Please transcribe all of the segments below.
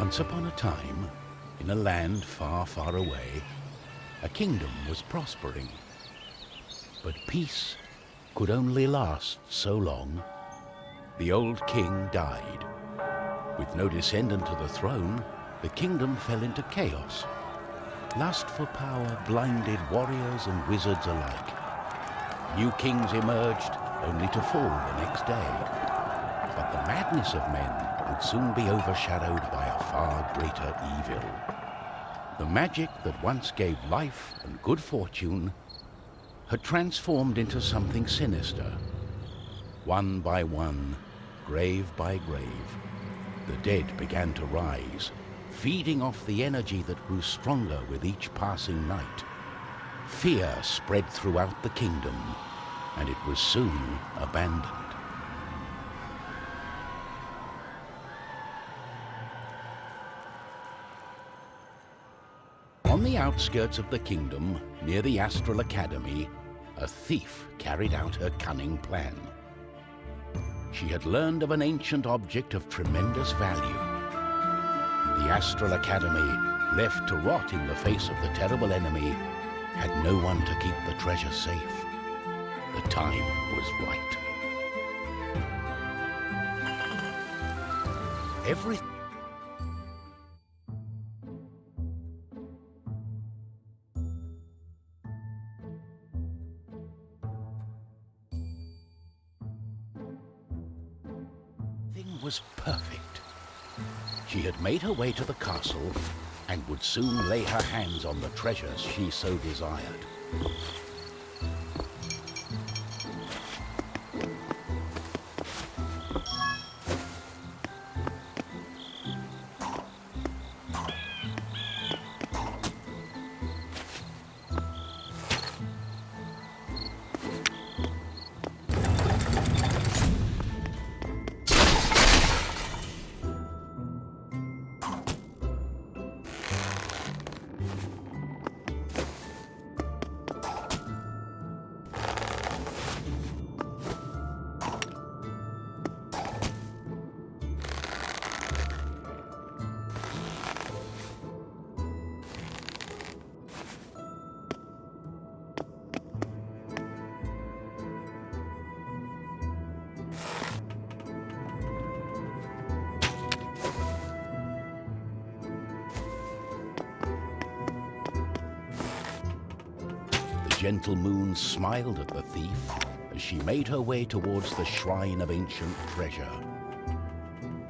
Once upon a time, in a land far, far away, a kingdom was prospering. But peace could only last so long. The old king died. With no descendant to the throne, the kingdom fell into chaos. Lust for power blinded warriors and wizards alike. New kings emerged, only to fall the next day. But the madness of men would soon be overshadowed by a far greater evil. The magic that once gave life and good fortune had transformed into something sinister. One by one, grave by grave, the dead began to rise, feeding off the energy that grew stronger with each passing night. Fear spread throughout the kingdom, and it was soon abandoned. On the outskirts of the kingdom, near the Astral Academy, a thief carried out her cunning plan. She had learned of an ancient object of tremendous value. The Astral Academy, left to rot in the face of the terrible enemy, had no one to keep the treasure safe. The time was right. Everything was perfect. She had made her way to the castle and would soon lay her hands on the treasures she so desired. The gentle moon smiled at the thief as she made her way towards the shrine of ancient treasure.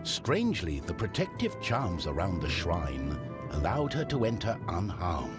Strangely, the protective charms around the shrine allowed her to enter unharmed.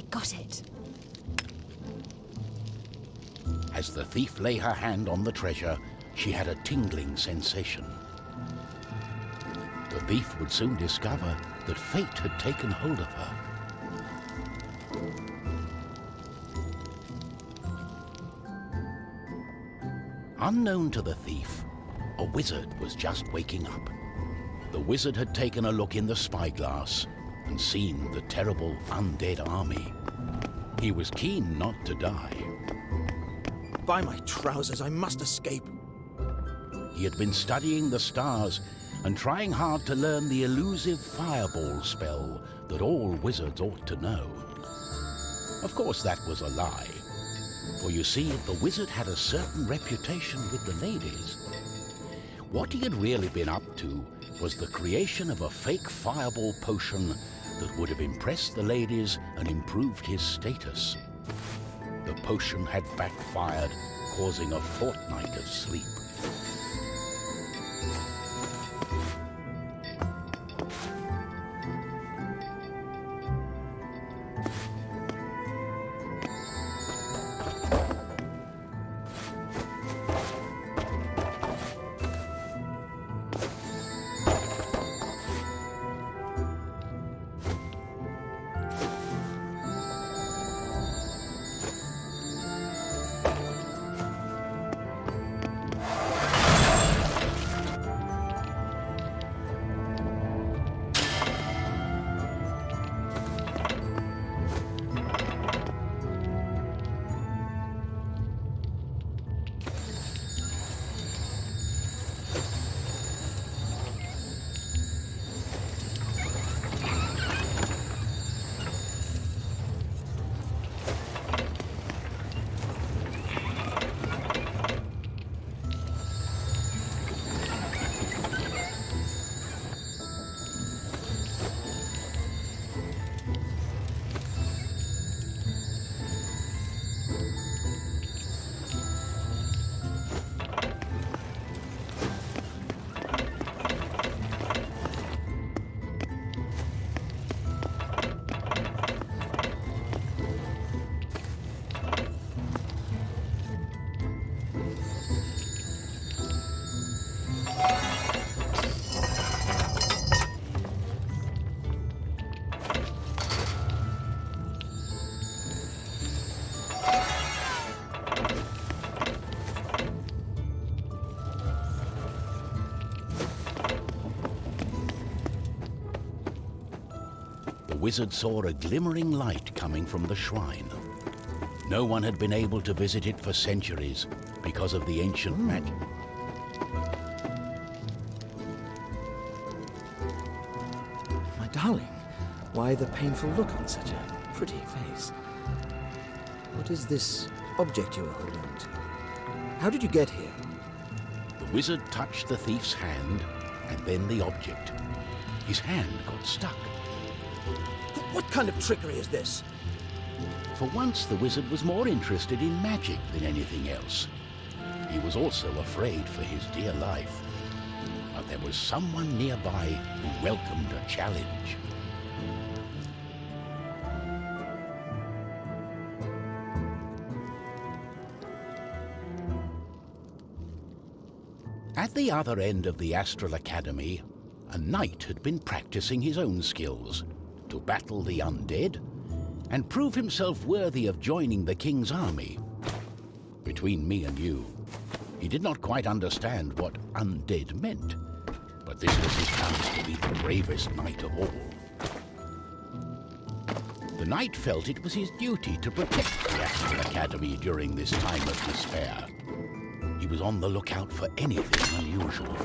Got it. As the thief lay her hand on the treasure, she had a tingling sensation. The thief would soon discover that fate had taken hold of her. Unknown to the thief, a wizard was just waking up. The wizard had taken a look in the spyglass and seen the terrible undead army. He was keen not to die. By my trousers, I must escape. He had been studying the stars and trying hard to learn the elusive fireball spell that all wizards ought to know. Of course, that was a lie. For you see, the wizard had a certain reputation with the ladies. What he had really been up to was the creation of a fake fireball potion that would have impressed the ladies and improved his status. The potion had backfired, causing a fortnight of sleep. wizard saw a glimmering light coming from the shrine. No one had been able to visit it for centuries because of the ancient magic. My darling, why the painful look on such a pretty face? What is this object you are holding on to? How did you get here? The wizard touched the thief's hand and then the object. His hand got stuck. What kind of trickery is this? For once, the wizard was more interested in magic than anything else. He was also afraid for his dear life. But there was someone nearby who welcomed a challenge. At the other end of the Astral Academy, a knight had been practicing his own skills to battle the undead and prove himself worthy of joining the king's army. Between me and you, he did not quite understand what undead meant, but this was his chance to be the bravest knight of all. The knight felt it was his duty to protect the Astral Academy during this time of despair. He was on the lookout for anything unusual.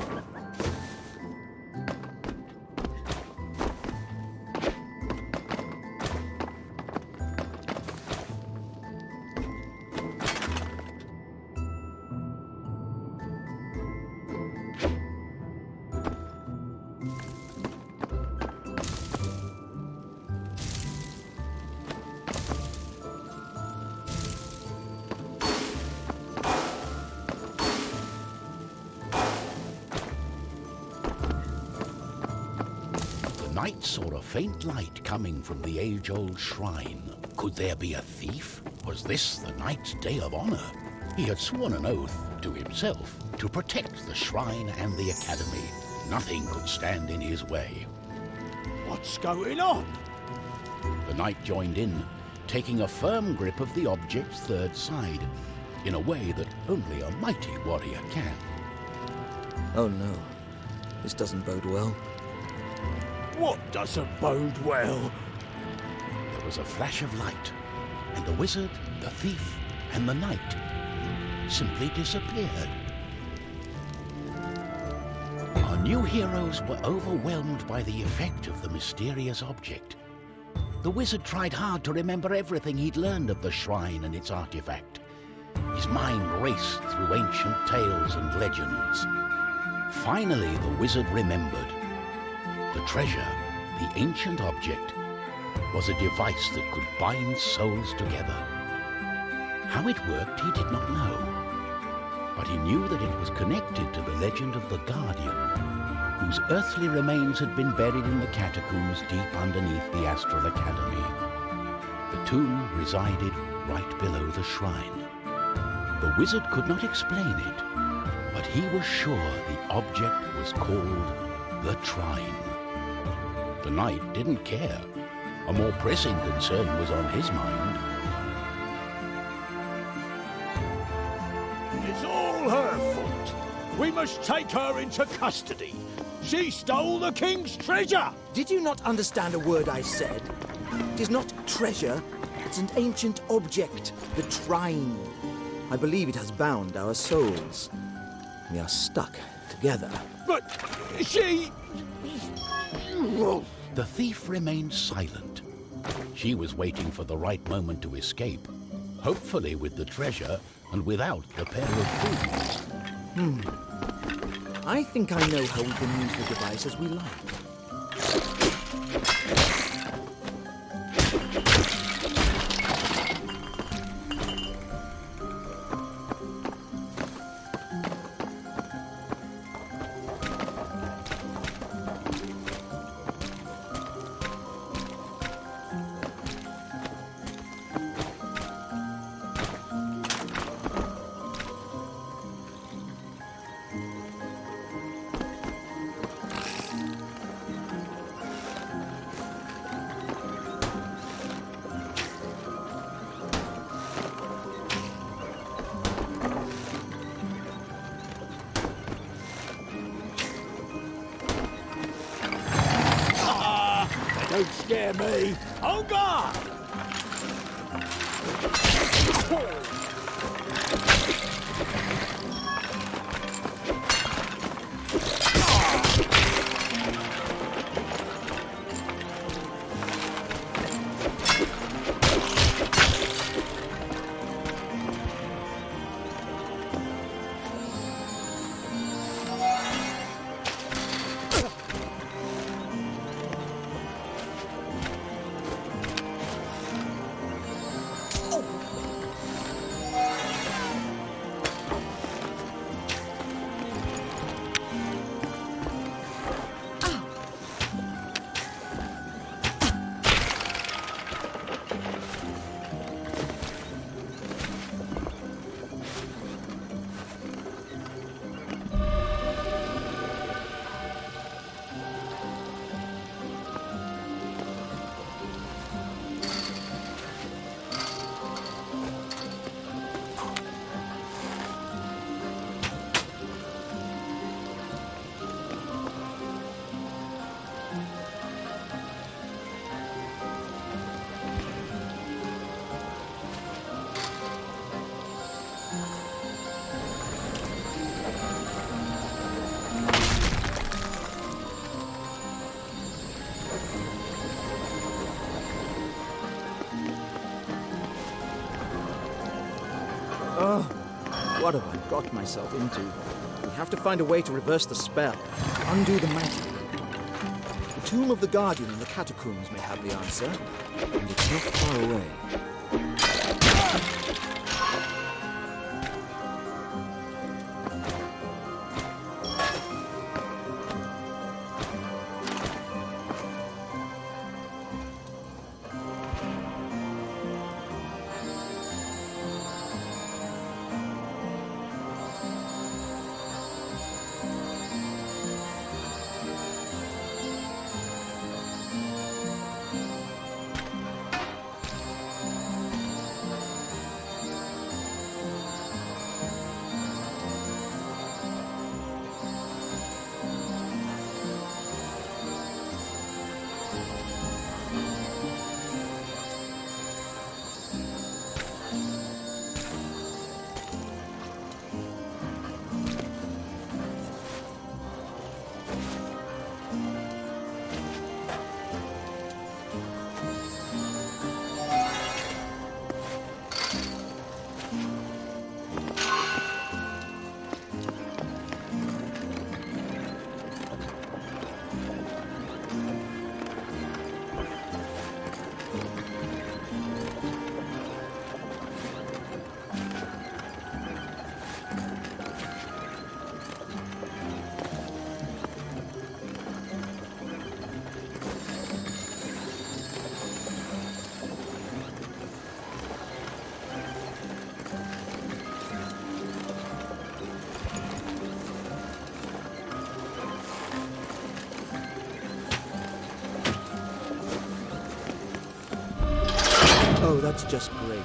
The knight saw a faint light coming from the age-old shrine. Could there be a thief? Was this the knight's day of honor? He had sworn an oath to himself to protect the shrine and the academy. Nothing could stand in his way. What's going on? The knight joined in, taking a firm grip of the object's third side, in a way that only a mighty warrior can. Oh no, this doesn't bode well. What doesn't bode well? There was a flash of light, and the wizard, the thief, and the knight simply disappeared. Our new heroes were overwhelmed by the effect of the mysterious object. The wizard tried hard to remember everything he'd learned of the shrine and its artifact. His mind raced through ancient tales and legends. Finally, the wizard remembered. The treasure, the ancient object, was a device that could bind souls together. How it worked, he did not know. But he knew that it was connected to the legend of the Guardian, whose earthly remains had been buried in the catacombs deep underneath the Astral Academy. The tomb resided right below the shrine. The wizard could not explain it, but he was sure the object was called the Trine. The knight didn't care. A more pressing concern was on his mind. It's all her fault. We must take her into custody. She stole the king's treasure. Did you not understand a word I said? It is not treasure, it's an ancient object, the Trine. I believe it has bound our souls. We are stuck together. But she... The thief remained silent. She was waiting for the right moment to escape, hopefully with the treasure and without the pair of fools. I think I know how we can use the device as we like. Don't scare me. On guard! What have I got myself into? We have to find a way to reverse the spell, undo the magic. The tomb of the Guardian in the catacombs may have the answer, and it's not far away. Oh, that's just great.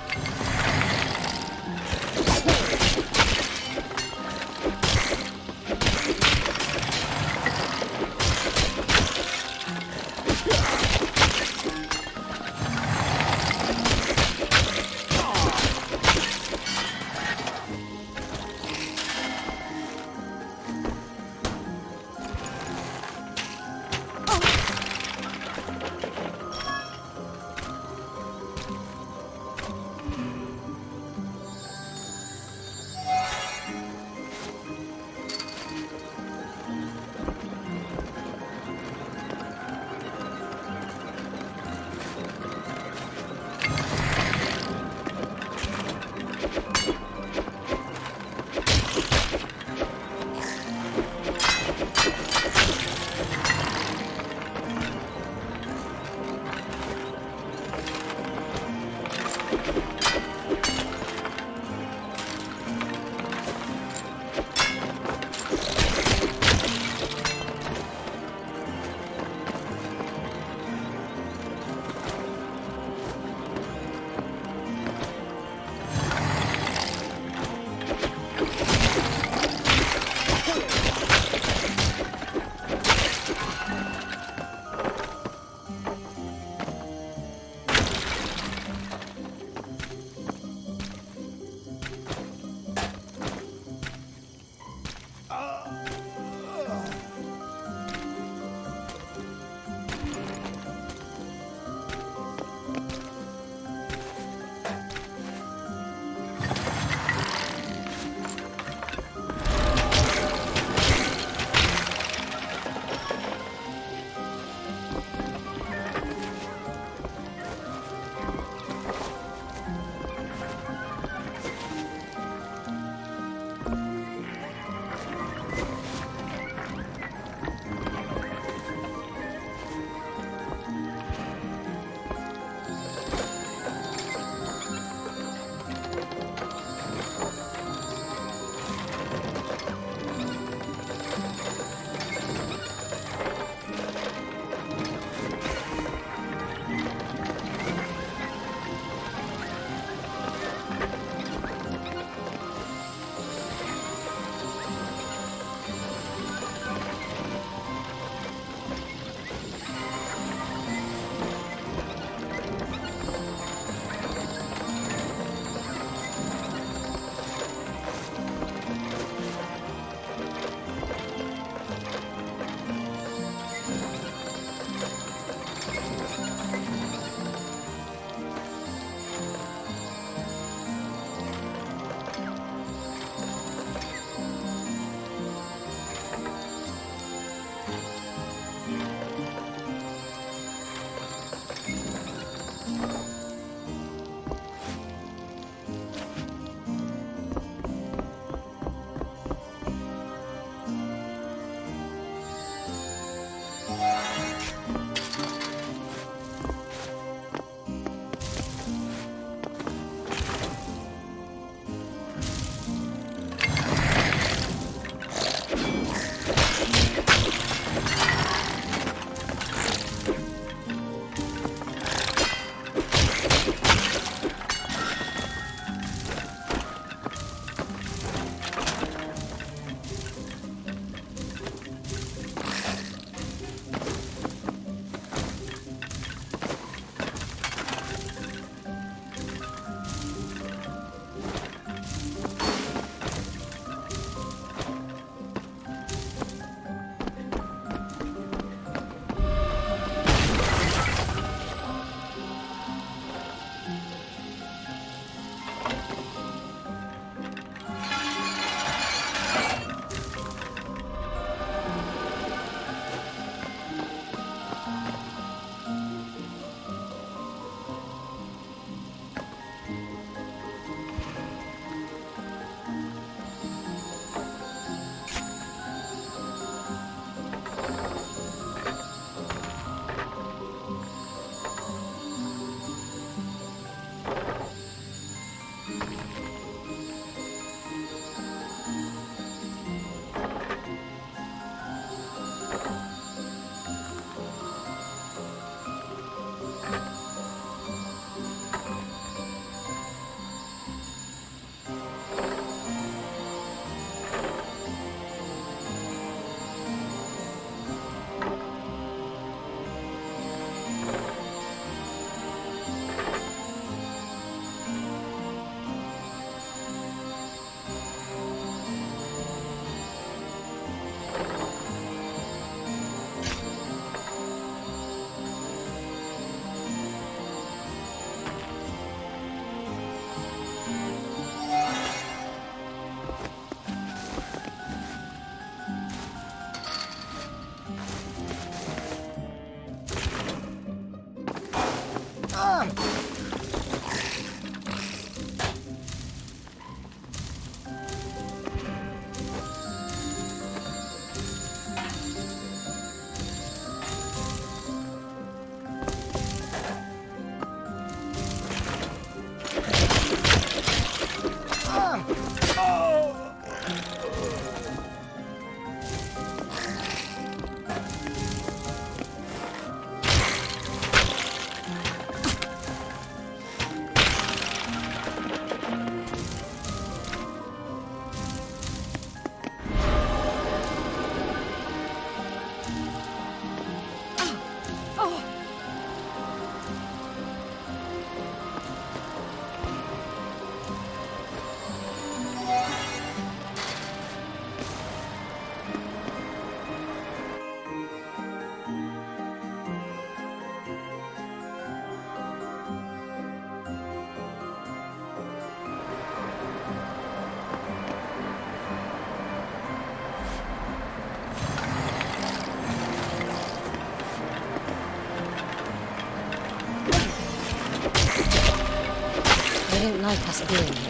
They don't like us being here.